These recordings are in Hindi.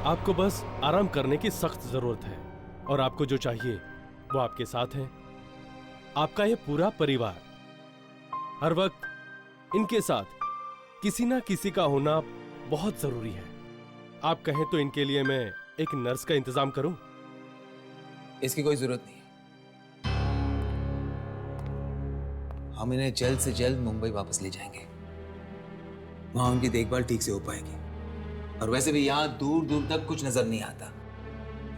आपको बस आराम करने की सख्त जरूरत है और आपको जो चाहिए वो आपके साथ है। आपका ये पूरा परिवार हर वक्त इनके साथ किसी ना किसी का होना बहुत जरूरी है। आप कहें तो इनके लिए मैं एक नर्स का इंतजाम करूं? इसकी कोई जरूरत नहीं है। हम इन्हें जल्द से जल्द मुंबई वापस ले जाएंगे, वहां उनकी देखभाल ठीक से हो पाएगी। और वैसे भी यहाँ दूर दूर तक कुछ नजर नहीं आता।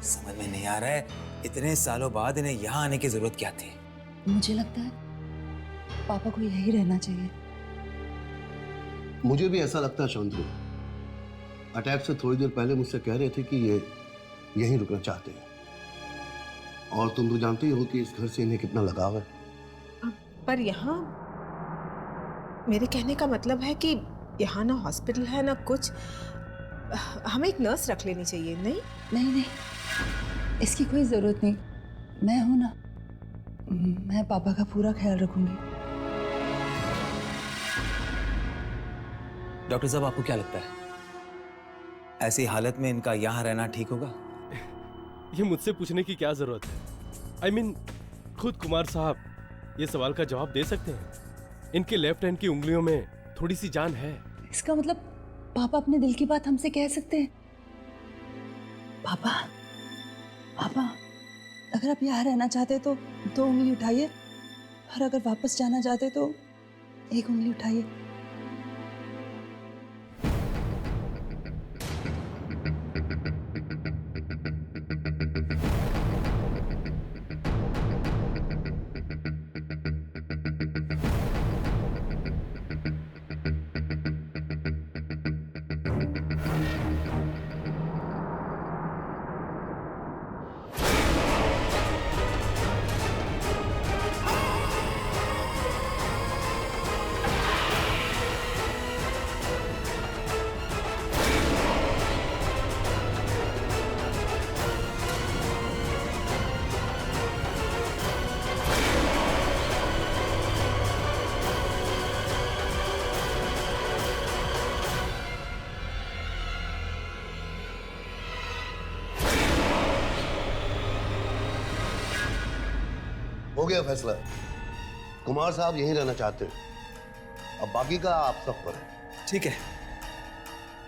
समझ में नहीं आ रहा है इतने सालों बाद इन्हें यहाँ आने की जरूरत क्या थी। मुझे लगता है पापा को यही रहना चाहिए। मुझे भी ऐसा लगता है शांतनु। अटैक से थोड़ी देर पहले मुझसे कह रहे थे कि ये यहीं रुकना चाहते हैं, और तुम तो जानती हो कि इस घर से इन्हें कितना लगाव है। पर यहाँ मेरे कहने का मतलब है कि यहाँ ना हॉस्पिटल है ना कुछ, हमें एक नर्स रख लेनी चाहिए। नहीं नहीं नहीं, इसकी कोई जरूरत नहीं। मैं हूं ना, मैं पापा का पूरा ख्याल रखूंगी। डॉक्टर साहब, आपको क्या लगता है ऐसी हालत में इनका यहाँ रहना ठीक होगा? ये मुझसे पूछने की क्या जरूरत है? I mean, खुद कुमार साहब ये सवाल का जवाब दे सकते हैं। इनके लेफ्ट हैंड की उंगलियों में थोड़ी सी जान है। इसका मतलब पापा अपने दिल की बात हमसे कह सकते हैं। पापा पापा, अगर आप यहाँ रहना चाहते तो 2 उंगली उठाइए, और अगर वापस जाना चाहते तो 1 उंगली उठाइए। हो गया फैसला। कुमार साहब यहीं रहना चाहते हैं, अब बाकी का आप सब पर है। ठीक है,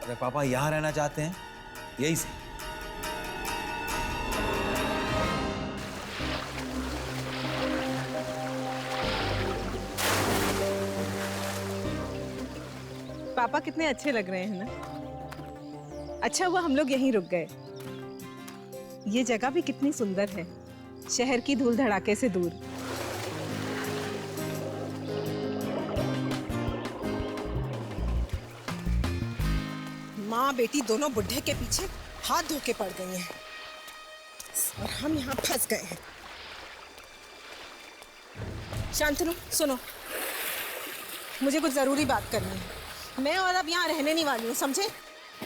अगर पापा यहाँ रहना चाहते हैं यही से। पापा कितने अच्छे लग रहे हैं ना। अच्छा हुआ हम लोग यहीं रुक गए। ये जगह भी कितनी सुंदर है, शहर की धूल धड़ाके से दूर। माँ बेटी दोनों बुढ़े के पीछे हाथ धो के पड़ गई हैं और हम यहाँ फंस गए हैं। शांतनु सुनो, मुझे कुछ जरूरी बात करनी है। मैं और अब यहाँ रहने नहीं वाली हूँ, समझे?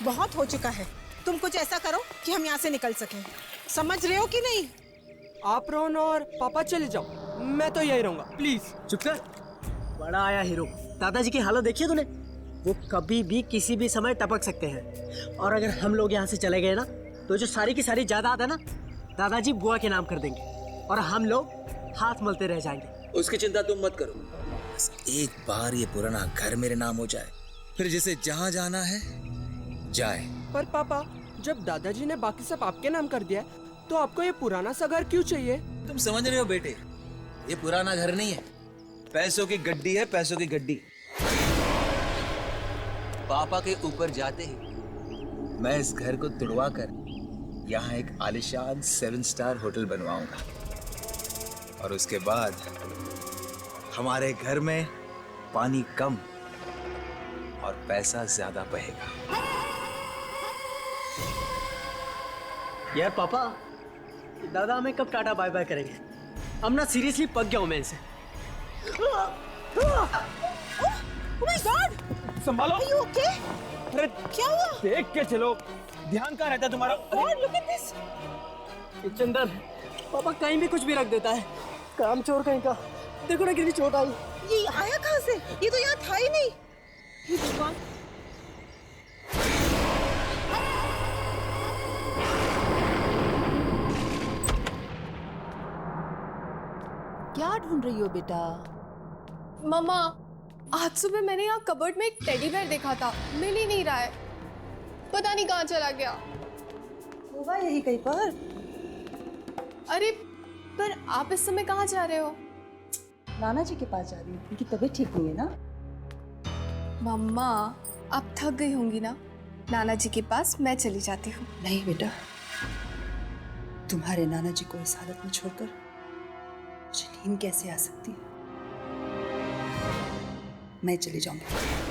बहुत हो चुका है। तुम कुछ ऐसा करो कि हम यहाँ से निकल सकें। समझ रहे हो कि नहीं? आप रोहन और पापा चले जाओ, मैं तो यही रहूंगा। प्लीज चुप कर। बड़ा आया हीरो। दादाजी की हालत देखी है तूने? वो कभी भी किसी भी समय टपक सकते हैं, और अगर हम लोग यहाँ से चले गए ना तो जो सारी की सारी जायदाद है ना दादाजी बुआ के नाम कर देंगे और हम लोग हाथ मलते रह जाएंगे। उसकी चिंता तुम मत करो, बस एक बार ये पुराना घर मेरे नाम हो जाए, फिर जिसे जहाँ जाना है जाए। पर पापा, जब दादाजी ने बाकी सब आपके नाम कर दिया तो आपको ये पुराना सा घर क्यों चाहिए? तुम समझ रहे हो बेटे, ये पुराना घर नहीं है, पैसों की गड्डी है, पैसों की गड्डी। पापा के ऊपर जाते ही मैं इस घर को तुड़वा कर यहाँ एक आलिशान 7 स्टार होटल बनवाऊंगा, और उसके बाद हमारे घर में पानी कम और पैसा ज्यादा बहेगा। यार पापा, दादा हमें कब टाटा बाय बाय करेंगे? हम ना सीरियसली पक गया हूं मैं इनसे। Oh my God! संभालो। Are you okay? अरे क्या हुआ? देख के चलो, ध्यान कहाँ रहता तुम्हारा? God, look at this! Chandar, पापा कहीं भी कुछ भी रख देता है, काम चोर कहीं का। देखो ना कितनी चोट आई। ये आया कहाँ से? ये तो यहाँ था ही नहीं। हे भगवान! क्या ढूंढ रही हो बेटा? मम्मा, आज सुबह मैंने यहाँ कबर्ड में एक टेडी बेयर देखा था, मिल ही नहीं रहा है, पता नहीं कहाँ चला गया। होगा यही कहीं पर। अरे पर आप इस समय कहाँ जा रहे हो? नाना जी के पास जा रही हूँ, उनकी तबीयत ठीक नहीं है ना। मम्मा, आप थक गई होंगी ना, नाना जी के पास मैं चली जाती हूँ। नहीं बेटा, तुम्हारे नाना जी को इस हालत में छोड़कर मुझे नींद कैसे आ सकती है? मैं चली जाऊंगी।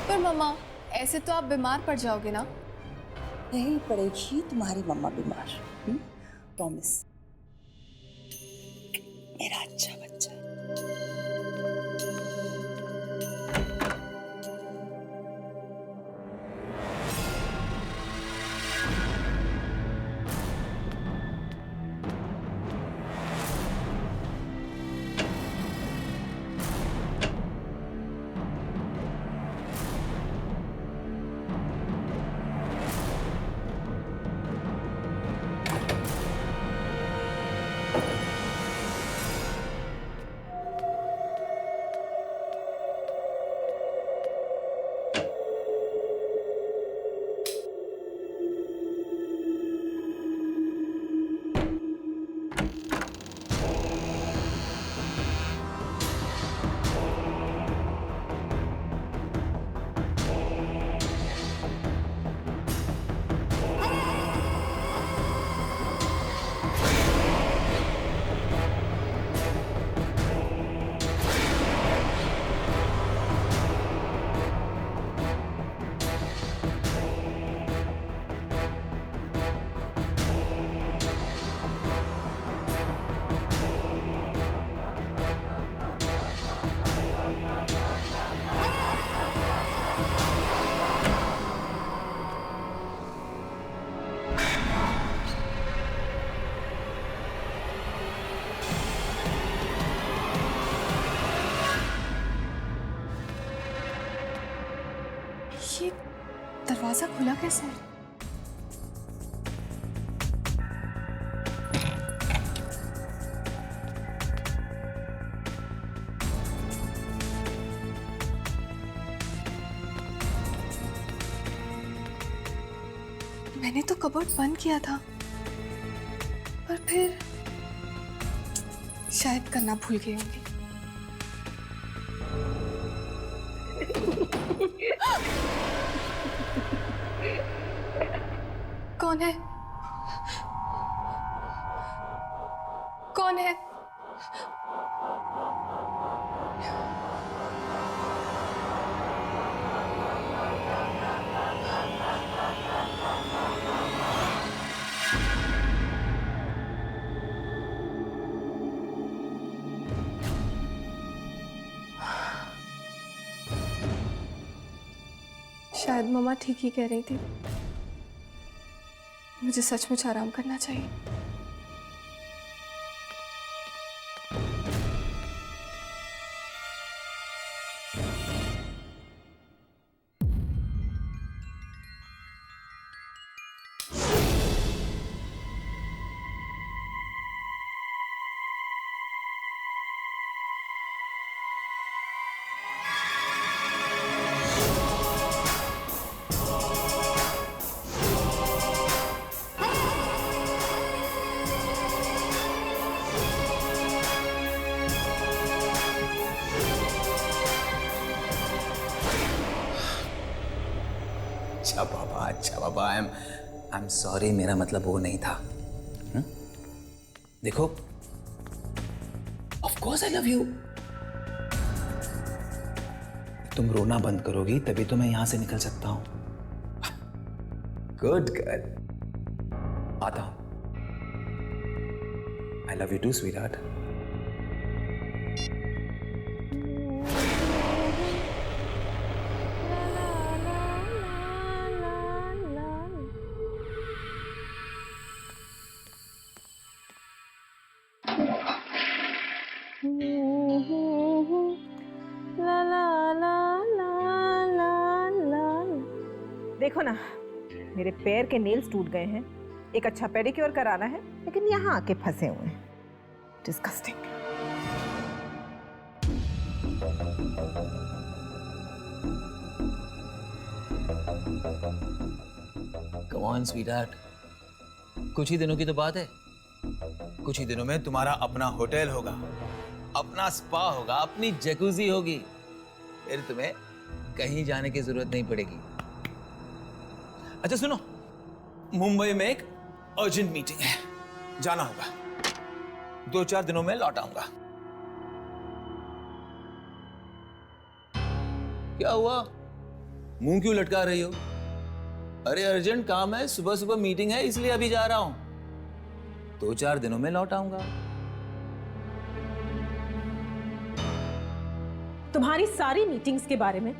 पर मम्मा, ऐसे तो आप बीमार पड़ जाओगे ना। नहीं पड़ेगी तुम्हारी मम्मा बीमार, प्रॉमिस। मेरा अच्छा बच्चा। ये दरवाजा खुला कैसे? मैंने तो कबर्ड बंद किया था, पर फिर शायद करना भूल गई होंगी। कौन है? कौन है? शायद मम्मा ठीक ही कह रही थी, मुझे सचमुच आराम करना चाहिए। अच्छा बाबा, आई एम सॉरी, मेरा मतलब वो नहीं था। देखो, of course I love you. तुम रोना बंद करोगी तभी तो मैं यहां से निकल सकता हूं। गुड गर्ल, आता हूं। I love you too sweetheart. देखो ना, मेरे पैर के नेल्स टूट गए हैं। एक अच्छा पेडिक्योर कराना है, लेकिन यहाँ आके फंसे हुए हैं। डिस्गस्टिंग। कम ऑन स्वीटहार्ट, कुछ ही दिनों की तो बात है। कुछ ही दिनों में तुम्हारा अपना होटल होगा, अपना स्पा होगा, अपनी जैकुजी होगी। फिर तुम्हें कहीं जाने की जरूरत नहीं पड़ेगी। अच्छा सुनो, मुंबई में एक अर्जेंट मीटिंग है, जाना होगा। 2-4 दिनों में लौट आऊंगा। क्या हुआ, मुंह क्यों लटका रही हो? अरे अर्जेंट काम है, सुबह सुबह मीटिंग है, इसलिए अभी जा रहा हूं। 2-4 दिनों में लौट आऊंगा। तुम्हारी सारी मीटिंग्स के बारे में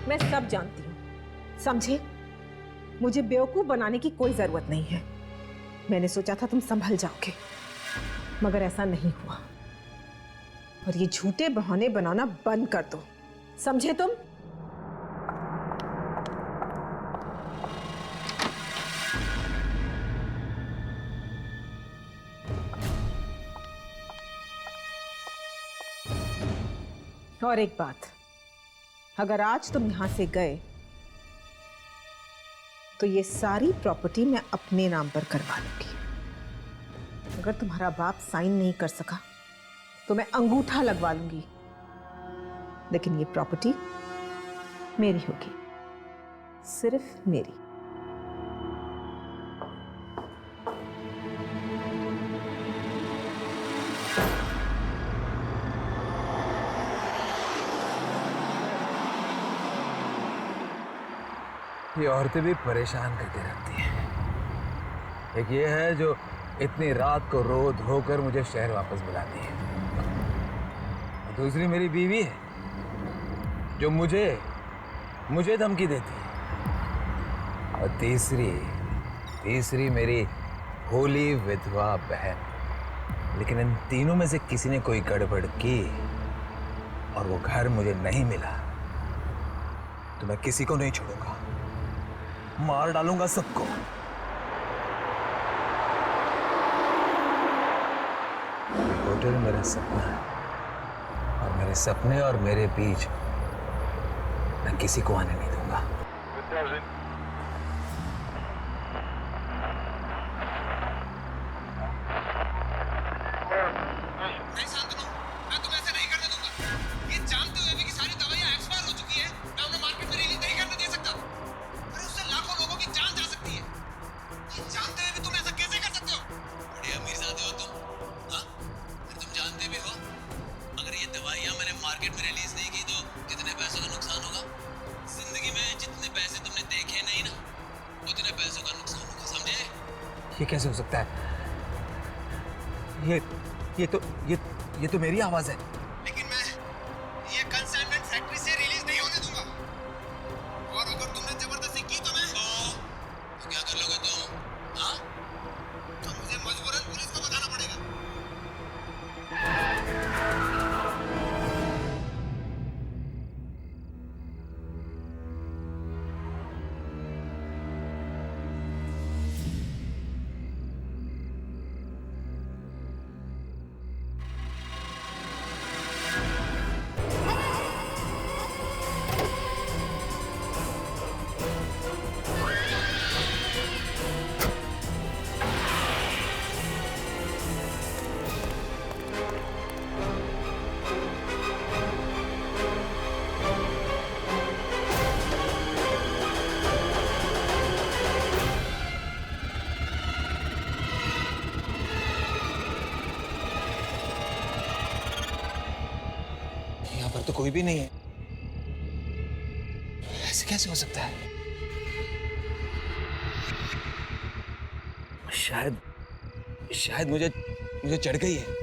मैं सब जानती हूँ, समझे? मुझे बेवकूफ बनाने की कोई जरूरत नहीं है। मैंने सोचा था तुम संभल जाओगे, मगर ऐसा नहीं हुआ। और ये झूठे बहाने बनाना बंद कर दो, समझे तुम? और एक बात, अगर आज तुम यहां से गए तो ये सारी प्रॉपर्टी मैं अपने नाम पर करवा लूंगी। अगर तुम्हारा बाप साइन नहीं कर सका तो मैं अंगूठा लगवा लूंगी, लेकिन ये प्रॉपर्टी मेरी होगी, सिर्फ मेरी। ये औरतें भी परेशान करके रखती हैं। एक ये है जो इतनी रात को रो धोकर मुझे शहर वापस बुलाती है, और दूसरी मेरी बीवी है जो मुझे धमकी देती है, और तीसरी मेरी भोली विधवा बहन। लेकिन इन तीनों में से किसी ने कोई गड़बड़ की और वो घर मुझे नहीं मिला तो मैं किसी को नहीं छोड़ूंगा, मार डालूंगा सबको। होटल मेरा सपना है, और मेरे सपने और मेरे बीच मैं किसी को आने नहीं दूंगा। नहीं शांतनु, मैं तुम्हें ऐसे नहीं करने दूंगा। ये जानते हुए भी कि सारी दवाइयां एक्सपायर हो चुकी है, मैं उन्हें मार्केट में रिलीज नहीं करने दे सकता। अरे उससे लाखों लोगों की जान जा सकती है। ये जानते हुए भी तुम ऐसा कैसे कर सकते हो? बड़े अमीरजादे हो तुम, हाँ? फिर तुम जानते भी हो अगर ये दवाइयां मैंने मार्केट में रिलीज नहीं की तो कितने पैसों का नुकसान होगा। जिंदगी में जितने पैसे तुमने देखे नहीं ना, उतने पैसों का नुकसान होगा, समझे? ये कैसे हो सकता है? ये तो मेरी आवाज है। लेकिन मैं ये कंसाइनमेंट फैक्ट्री से रिलीज नहीं होने दूंगा। और अगर तुमने जबरदस्ती की तो क्या कर लोगे तुम? हाँ? तो मुझे मजबूरन पुलिस को बताना पड़ेगा। यहाँ पर तो कोई भी नहीं है। ऐसे कैसे हो सकता है? शायद मुझे चढ़ गई है।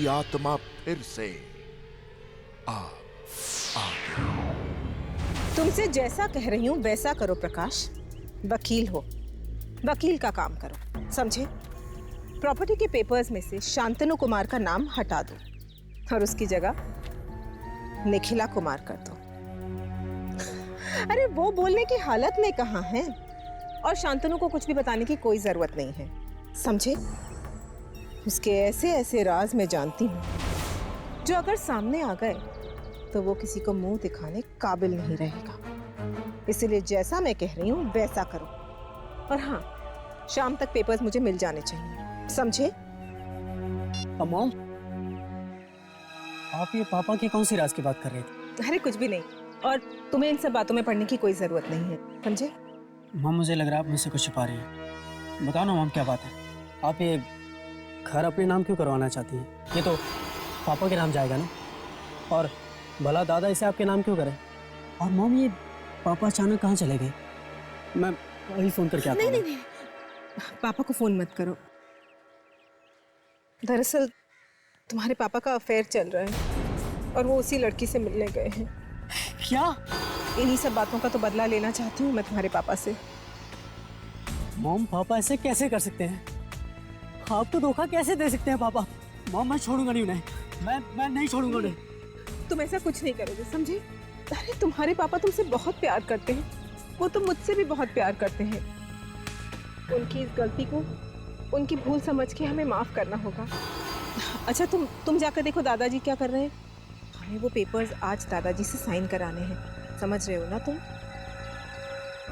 की आत्मा फिर से आ गई। तुमसे जैसा कह रही हूँ वैसा करो प्रकाश। वकील हो, वकील का काम करो, समझे? प्रॉपर्टी के पेपर्स में से शांतनु कुमार का नाम हटा दो और उसकी जगह निखिला कुमार कर दो। अरे वो बोलने की हालत में कहाँ है, और शांतनु को कुछ भी बताने की कोई जरूरत नहीं है, समझे? उसके ऐसे ऐसे राज मैं जानती हूँ जो अगर सामने आ गए तो वो किसी को मुंह दिखाने काबिल नहीं रहेगा। इसलिए जैसा मैं कह रही हूँ वैसा करो, और हाँ, शाम तक पेपर्स मुझे मिल जाने चाहिए, समझे? मॉम, आप ये पापा की कौन सी राज की बात कर रहे थे? अरे कुछ भी नहीं, और तुम्हें इन सब बातों में पढ़ने की कोई जरूरत नहीं है, समझे? मॉम, मुझे लग रहा है आप मुझसे कुछ छिपा रही हैं। बताओ ना मॉम, क्या बात है? आप ये घर अपने नाम क्यों करवाना चाहती हैं? ये तो पापा के नाम जाएगा ना, और भला दादा इसे आपके नाम क्यों करें? और मॉम, ये पापा अचानक कहाँ चले गए? मैं अभी फ़ोन करके आता हूँ। नहीं, पापा को फ़ोन मत करो। दरअसल तुम्हारे पापा का अफेयर चल रहा है और वो उसी लड़की से मिलने गए हैं। क्या? इन्हीं सब बातों का तो बदला लेना चाहती हूँ मैं तुम्हारे पापा से। मॉम, पापा ऐसे कैसे कर सकते हैं? आप तो धोखा कैसे दे सकते हैं पापा? मॉम, मैं छोड़ूंगा नहीं उन्हें, मैं नहीं छोड़ूंगा उन्हें। तुम ऐसा कुछ नहीं करोगे, समझे? अरे तुम्हारे पापा तुमसे बहुत प्यार करते हैं, वो तो मुझसे भी बहुत प्यार करते हैं। उनकी इस गलती को उनकी भूल समझ के हमें माफ करना होगा। अच्छा, तुम जाकर देखो दादाजी क्या कर रहे हैं। हमें वो पेपर्स आज दादाजी से साइन कराने हैं, समझ रहे हो ना तुम?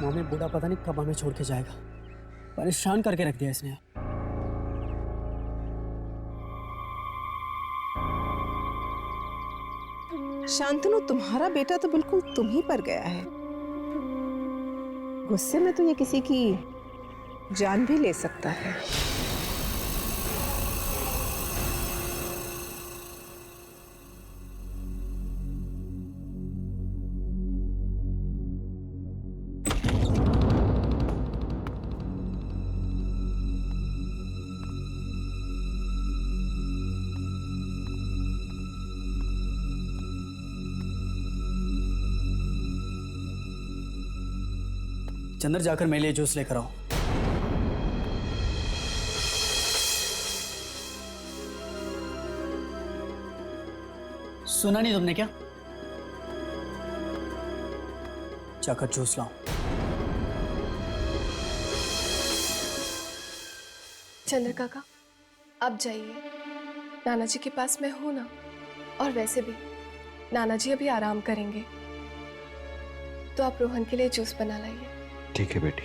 मम्मी, बूढ़ा पता नहीं कब हमें छोड़ के जाएगा, परेशान करके रख दिया इसने। शांतनु, तुम्हारा बेटा तो बिल्कुल तुम ही पर गया है। गुस्से में तो ये किसी की जान भी ले सकता है। चंदर, जाकर मेरे लिए जूस लेकर आओ। सुना नहीं तुमने क्या? जाकर जूस लाओ। चंद्र काका, आप जाइए, नाना जी के पास मैं हूं ना। और वैसे भी नाना जी अभी आराम करेंगे, तो आप रोहन के लिए जूस बना लाइए। ठीक है बेटी।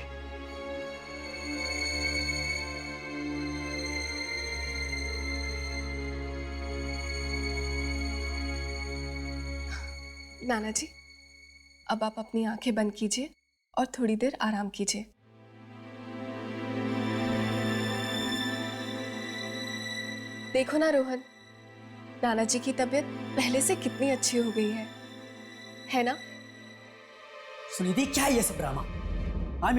नाना जी, अब आप अपनी आंखें बंद कीजिए और थोड़ी देर आराम कीजिए। देखो ना रोहन, नाना जी की तबीयत पहले से कितनी अच्छी हो गई है ना? सुनिधि, क्या है ये सब ड्रामा?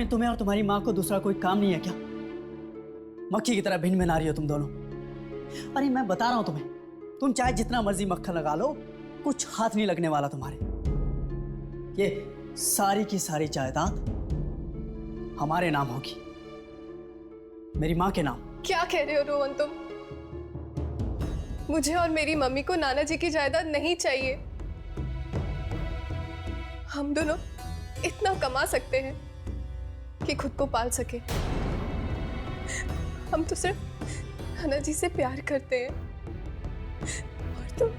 तुम्हें और तुम्हारी माँ को दूसरा कोई काम नहीं है क्या? मक्खी की तरह भिन्न बना रही हो तुम दोनों। अरे मैं बता रहा हूं तुम्हें, तुम चाहे जितना मर्जी मक्खन लगा लो, कुछ हाथ नहीं लगने वाला तुम्हारे। ये सारी की सारी जायदाद हमारे नाम होगी, मेरी माँ के नाम। क्या कह रहे हो रोहन तुम? मुझे और मेरी मम्मी को नाना जी की जायदाद नहीं चाहिए। हम दोनों इतना कमा सकते हैं कि खुद को पाल सके। हम तो सिर्फ नाना जी से प्यार करते हैं, और तुम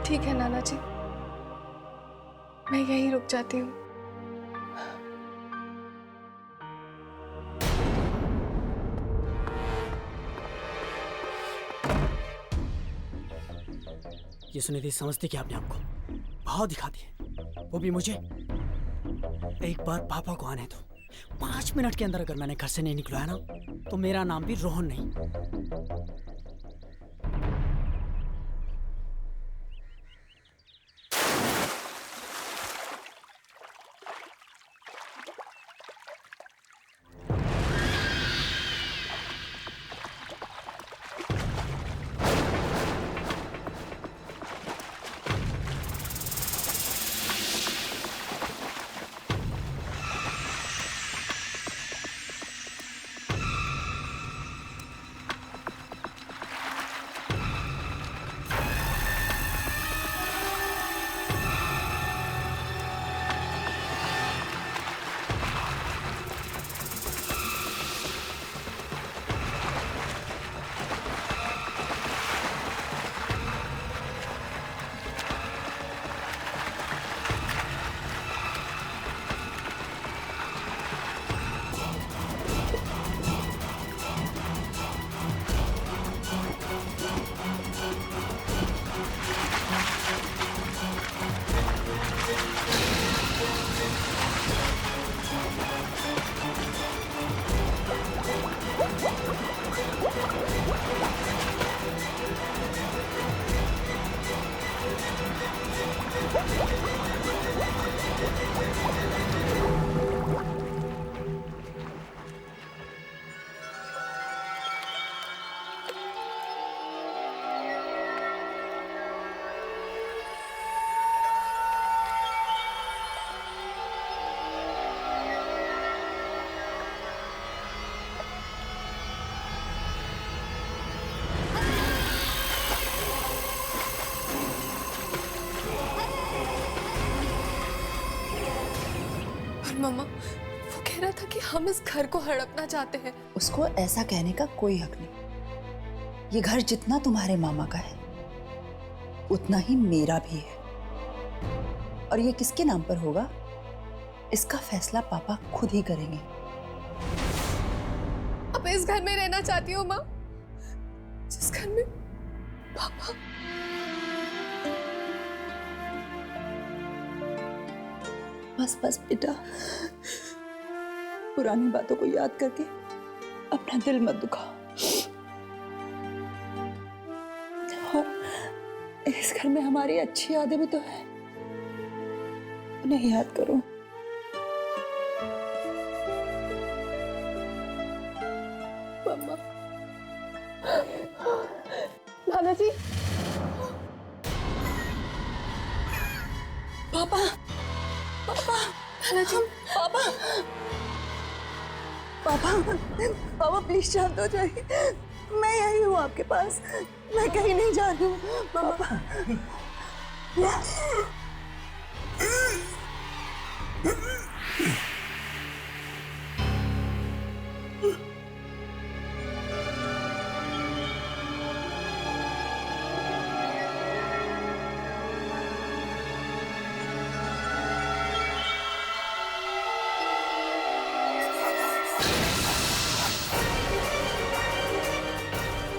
ठीक है नाना जी, मैं यहीं रुक जाती हूँ। ये सुनिधि समझती क्या अपने आप को? बहुत दिखाती है, वो भी मुझे। एक बार पापा को आने दो। 5 मिनट के अंदर अगर मैंने घर से नहीं निकलवाया ना, तो मेरा नाम भी रोहन नहीं। मम्मा वो कह रहा था कि हम इस घर को हड़पना चाहते हैं। उसको ऐसा कहने का कोई हक नहीं। ये घर जितना तुम्हारे मामा का है उतना ही मेरा भी है, और ये किसके नाम पर होगा इसका फैसला पापा खुद ही करेंगे। अब इस घर में रहना चाहती हूँ माँ, जिस घर में पापा। बस बस बेटा, पुरानी बातों को याद करके अपना दिल मत दुखाओ। और इस घर में हमारी अच्छी यादें भी तो है, उन्हें याद करो। मम्मा, दादाजी, पापा, पापा, दादाजी, पापा, पापा, पापा प्लीज शांत हो जाइए। मैं यही हूँ आपके पास, मैं कहीं नहीं जा रही हूँ। पापा,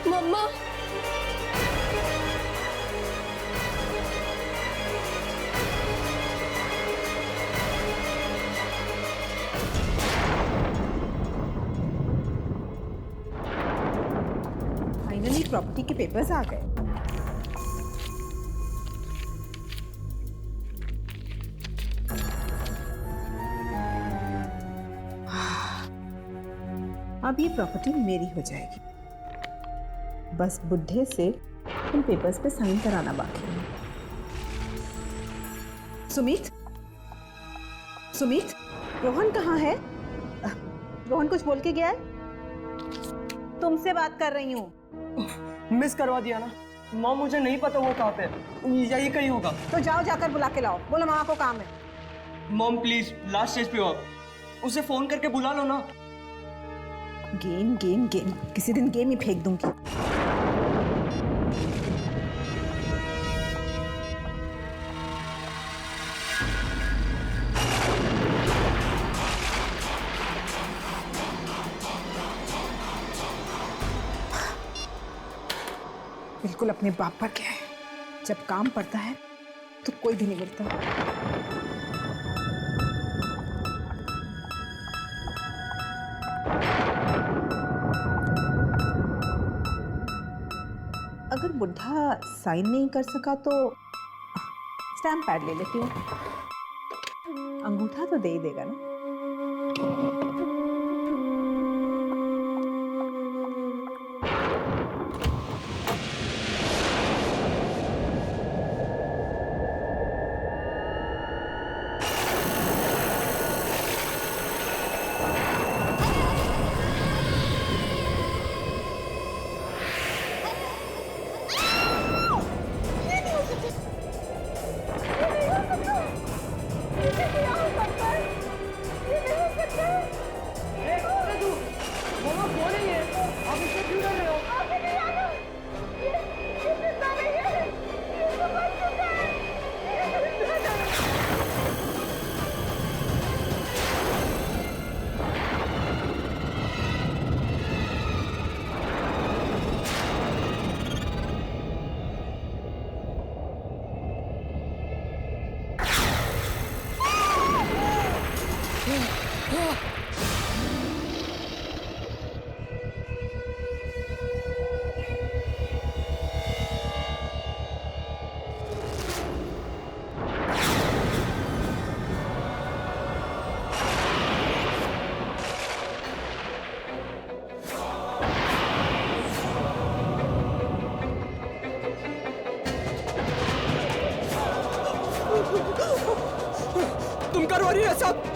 मम्मा, फाइनली प्रॉपर्टी के पेपर्स आ गए। अब ये प्रॉपर्टी मेरी हो जाएगी। बस बुढ़े से इन पेपर्स पे साइन कराना बाकी है। सुमित, सुमित, रोहन कहाँ है? रोहन कुछ बोल के गया है? तुमसे बात कर रही हूँ। मिस करवा दिया ना माँ, मुझे नहीं पता वो कहाँ पे है, यही कहीं होगा। तो जाओ, जाकर बुला के लाओ। बोलो मामा को काम है। मॉम प्लीज लास्ट स्टेज पे हो, उसे फोन करके बुला लो ना। गेम गेम गेम, किसी दिन गेम ही फेंक दूंगी। बिल्कुल अपने बाप पर क्या है, जब काम पड़ता है तो कोई भी नहीं मिलता। अगर बुढ़ा साइन नहीं कर सका तो स्टैम्प पैड ले लेती हूँ, अंगूठा तो दे ही देगा ना। तुम करवा रही है सब।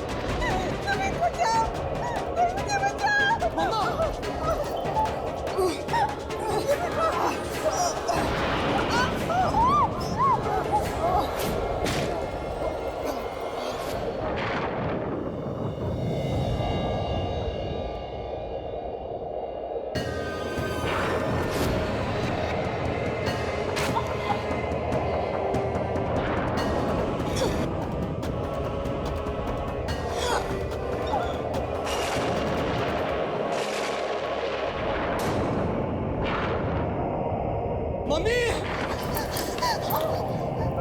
मम्मी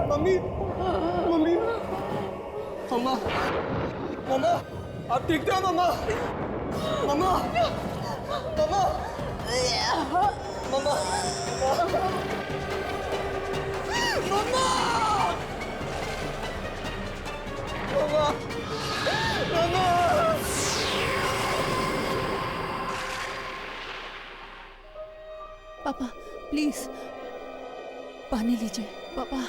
मम्मी मम्मी मम्मा मम्मा आप ठीक थे मम्मा मम्मा मम्मा मम्मा मम्मा मम्मा मम्मा पापा प्लीज पानी लीजिए पापा।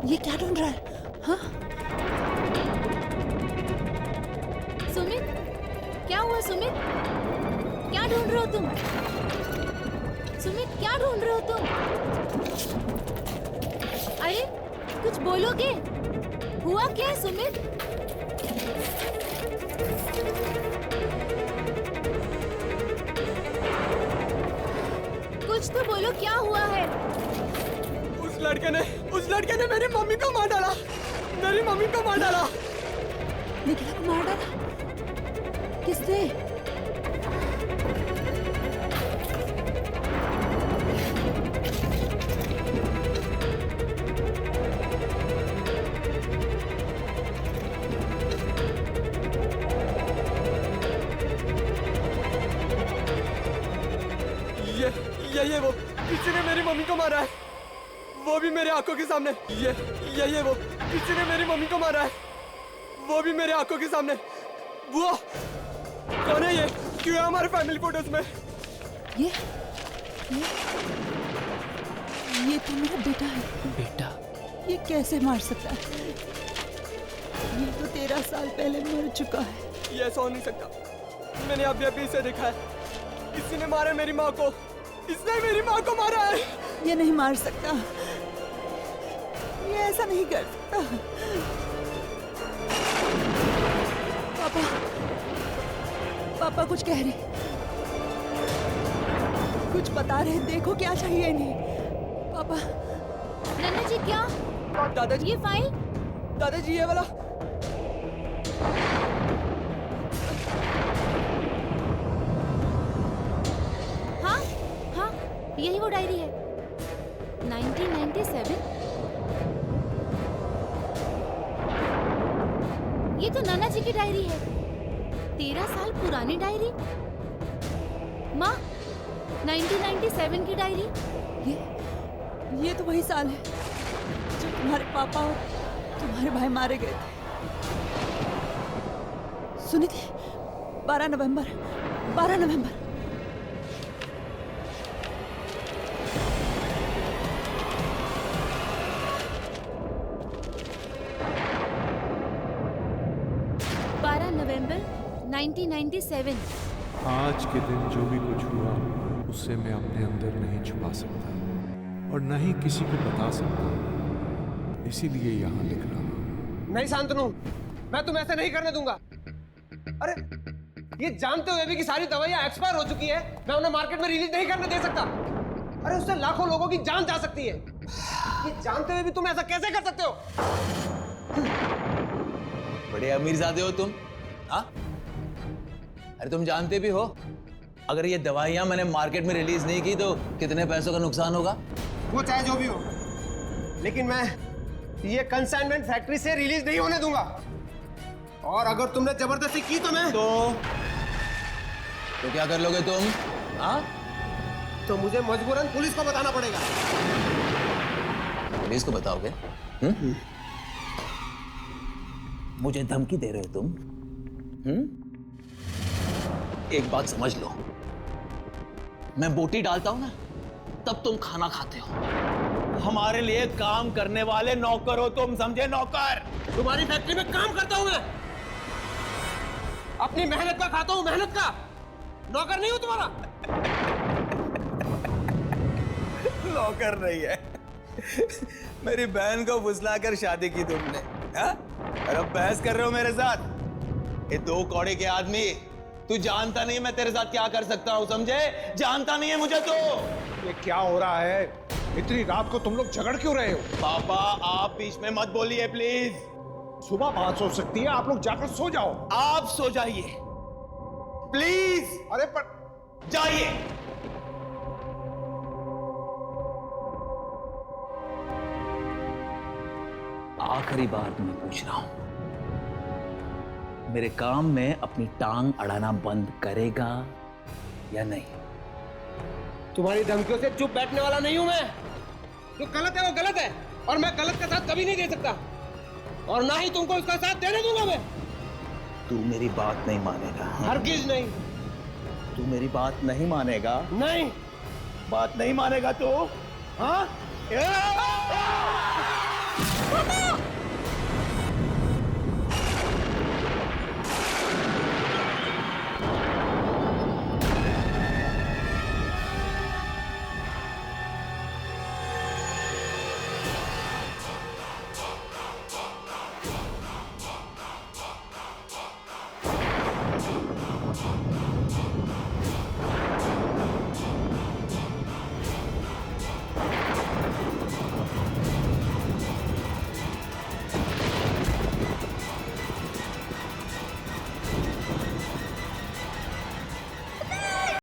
ये क्या ढूंढ रहा है? हाँ? सुमित, क्या हुआ सुमित? क्या ढूंढ रहे हो तुम? सुमित, क्या ढूंढ रहे हो तुम? अरे कुछ बोलोगे? हुआ क्या है सुमित? कुछ तो बोलो, क्या हुआ है? उस लड़के ने मेरी मम्मी को मार डाला। मेरी मम्मी को मार डाला। निखिला को मार डाला? किसने? ये वो किसी ने मेरी मम्मी को मारा है, वो भी मेरे आंखों के सामने। ये वो किसी ने मेरी मम्मी को मारा है, वो भी मेरे आंखों के सामने। बुआ कौन है ये? क्यों है हमारे फैमिली फोटोज में? ये तो मेरा बेटा है। बेटा? ये कैसे मार सकता है? ये तो 13 साल पहले मर चुका है। ये ऐसा हो नहीं सकता। मैंने अभी इसे देखा है। किसी ने मारा मेरी माँ को। इसने मेरी माँ को मारा है। ये नहीं मार सकता, ये ऐसा नहीं कर सकता। पापा कुछ कह रहे, कुछ बता रहे। देखो क्या चाहिए इन्हें। पापा। नन्ना जी क्या? दादाजी। ये फाइल? दादाजी ये वाला। यही वो डायरी है। 1997। ये तो नाना जी की डायरी है। 13 साल पुरानी डायरी? माँ, 1997 की डायरी। ये तो वही साल है जब तुम्हारे पापा और तुम्हारे भाई मारे गए थे। सुनी थी? 12 नवंबर। 12 नवंबर। नवंबर 1997। आज के दिन जो भी कुछ हुआ उससे मैं अपने अंदर नहीं छुपा सकता और न ही किसी को बता सकता, इसीलिए यहाँ लिख रहा हूँ। नहीं शांतनु, मैं तुम्हें ऐसे नहीं करने दूंगा। अरे ये जानते हुए भी कि सारी दवाइयां एक्सपायर हो चुकी है, मैं उन्हें मार्केट में रिलीज नहीं करने दे सकता। अरे उससे लाखों लोगों की जान जा सकती है। ये जानते हुए भी तुम ऐसा कैसे कर सकते हो? बड़े अमीरजादे हो तुम, हाँ? अरे तुम जानते भी हो अगर ये दवाइयां मैंने मार्केट में रिलीज नहीं की तो कितने पैसों का नुकसान होगा? वो चाहे जो भी हो, लेकिन मैं ये कंसाइनमेंट फैक्ट्री से रिलीज नहीं होने दूंगा। और अगर तुमने जबरदस्ती की तो मैं तो क्या कर लोगे तुम? हाँ? तो मुझे मजबूरन पुलिस को बताना पड़ेगा। पुलिस को बताओगे? मुझे धमकी दे रहे हो तुम? एक बात समझ लो, मैं बोटी डालता हूं ना तब तुम खाना खाते हो। हमारे लिए काम करने वाले नौकर हो तुम, समझे? नौकर। तुम्हारी फैक्ट्री में काम करता हूं मैं, अपनी मेहनत का खाता हूं, मेहनत का। नौकर नहीं हूं तुम्हारा। नौकर नहीं है। मेरी बहन को फुसलाकर शादी की तुमने, हाँ? और अब बहस कर रहे हो मेरे साथ? ये 2 कौड़े के आदमी, तू जानता नहीं मैं तेरे साथ क्या कर सकता हूं, समझे? जानता नहीं है मुझे तो। ये क्या हो रहा है? इतनी रात को तुम लोग झगड़ क्यों रहे हो? पापा आप बीच में मत बोलिए प्लीज। सुबह बात हो सकती है, आप लोग जाकर सो जाओ। आप सो जाइए प्लीज। अरे पर जाइए। आखिरी बार तुम्हें पूछ रहा हूं, मेरे काम में अपनी टांग अड़ाना बंद करेगा या नहीं? तुम्हारी धमकियों से चुप बैठने वाला नहीं हूं मैं। जो गलत है वो गलत है, और मैं गलत का साथ कभी नहीं दे सकता, और ना ही तुमको उसका साथ देने दूंगा मैं। तू मेरी बात नहीं मानेगा। हरगिज नहीं। तू मेरी बात नहीं मानेगा? नहीं। बात नहीं मानेगा तो? हाँ?